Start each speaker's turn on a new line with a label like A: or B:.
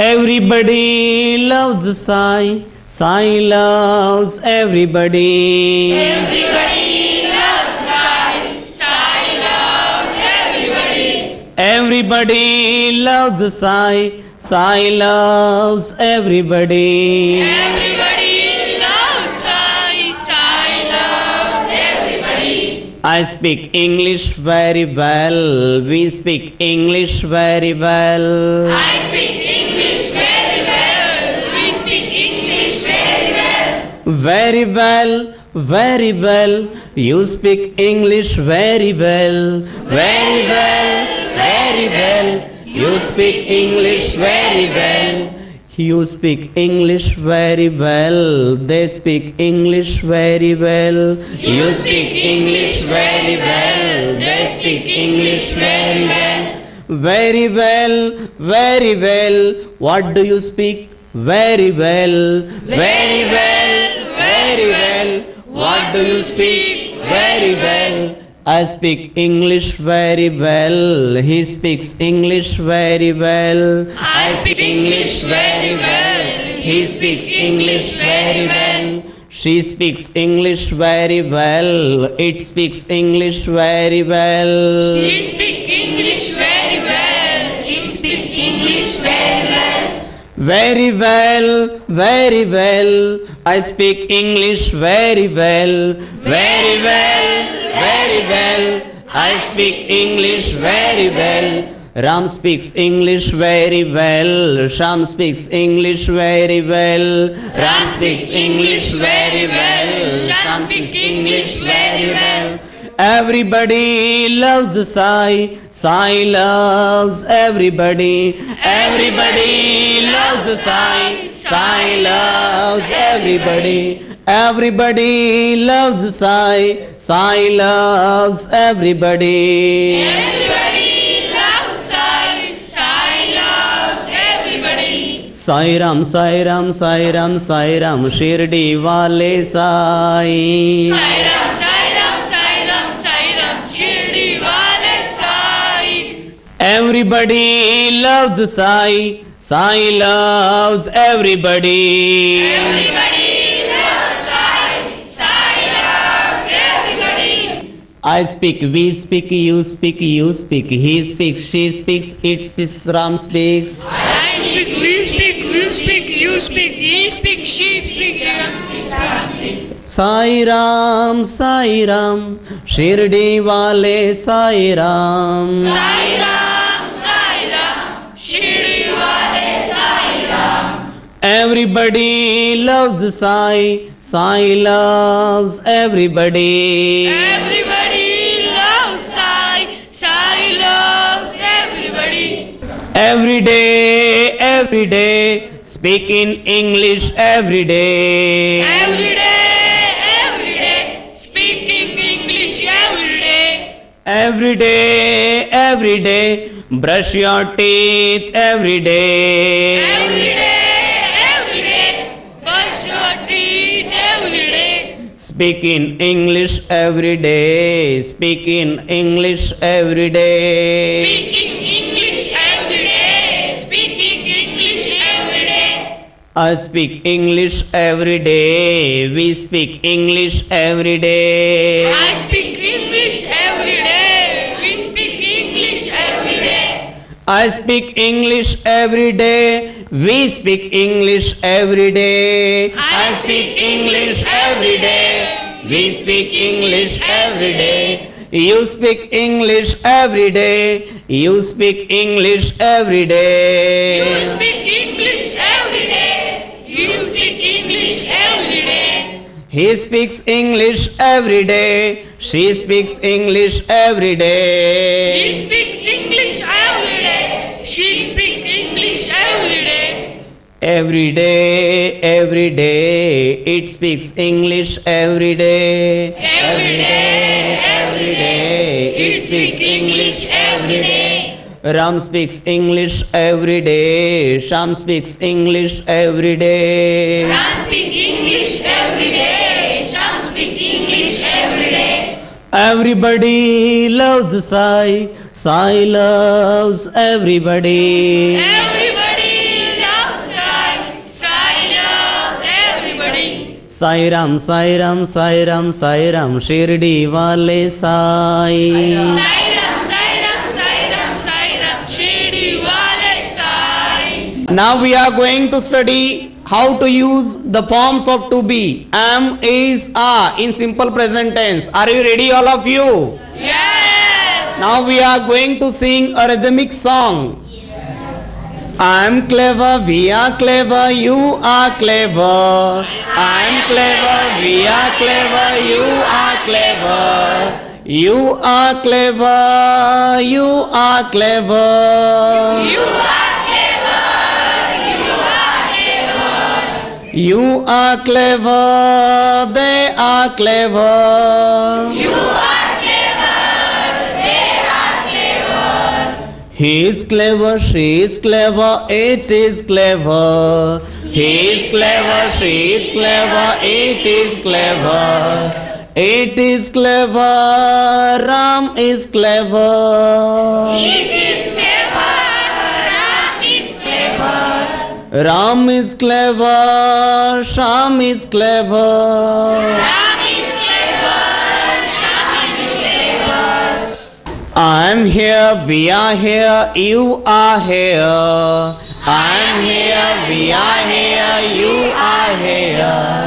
A: Everybody loves Sai. Sai loves everybody.
B: Everybody loves Sai. Sai loves everybody.
A: Everybody loves Sai. Sai loves everybody.
B: Everybody loves Sai. Sai loves everybody.
A: I speak English very well. We speak English very well.
B: I speak English very well. We speak English very well.
A: Very well, very well. You speak English very well. Very well, very well. You speak English very well. You speak English very well. They speak English very well. You speak English very well. They speak English very well. Very well, very well. What do you speak? Very well. Very well, very well. What do you speak? Very well. I speak English very well. He speaks English very well.
B: I speak English very well.
A: He speaks English very well. She speaks English very well. It speaks English very well.
B: She speak English very well. It speak English very well.
A: Very well, very well. I speak English very well. Very well, very well. I speak English very well. Ram speaks English very well. Sham speaks English very well. Ram speaks English very well. Sham speaks English very well. Everybody loves Sai. Sai loves everybody. Everybody loves Sai. Sai loves everybody. Everybody loves Sai. Sai loves everybody.
B: Everybody loves Sai. Sai loves everybody.
A: Sai Ram, Sai Ram, Sai Ram, Sai Ram, Shirdi wale Sai.
B: Sai Ram, Sai Ram, Sai Ram, Sai Ram, Shirdi wale Sai.
A: Everybody loves Sai. Sai loves everybody.
B: Everybody loves Sai. Sai loves everybody.
A: I speak, we speak, you speak, you speak, he speaks, she speaks, it speaks, Ram speaks.
B: I speak, we speak, you speak, you speak, he speaks, she speaks, Ram speaks.
A: Sai Ram, Shirdi wale Sai Ram.
B: Sai Ram, Sai Ram, Shirdi wale Sai Ram.
A: Everybody loves Sai. Sai loves everybody.
B: Everybody loves Sai. Sai loves everybody.
A: Every day, speak in English every day.
B: Every day, speaking English every day.
A: Every day, brush your teeth every day.
B: Every day, brush your teeth every day.
A: Speak in English every day. Speak in English every day.
B: Speaking English every day. Speaking English every day.
A: I speak English every day. We speak English every day.
B: I speak English every day. We speak English every day.
A: I speak English every day. We speak English every day.
B: I speak English every day.
A: We speak English every day. You speak English every day. You speak English every day.
B: You speak English every day. You speak English every day.
A: He speaks English every day. She speaks English every
B: He
A: day.
B: speaks English every day. She speaks English every day.
A: Every day, it speaks English every day.
B: Every day, it speaks English every day.
A: Ram speaks English every day. Sham speaks English every day.
B: Ram speak English every day. Sham speak English every day.
A: Everybody loves Sai. Sai loves everybody.
B: Everybody
A: Sai Ram Sai Ram Sai Ram Sai Ram Shirdi वाले Sai. Now we are going to study how to use the forms of to be. Am, is, are in simple present tense. Are you ready, all of you?
B: Yes.
A: Now we are going to sing a rhythmic song. I am clever, we are clever, you are clever. I am clever, we are clever, you are clever. You are clever, you are clever.
B: You are clever. You are clever.
A: You are clever, they are clever.
B: You are clever. They are clever.
A: He is clever, she is clever, it is clever. He is clever, she is clever, it is clever. It is clever, Ram is clever.
B: It is clever. Ram is clever.
A: Ram is clever, Sham is clever.
B: Ram is clever. Sham is clever.
A: I am here, we are here, you are here. I am here, we are here, you are here.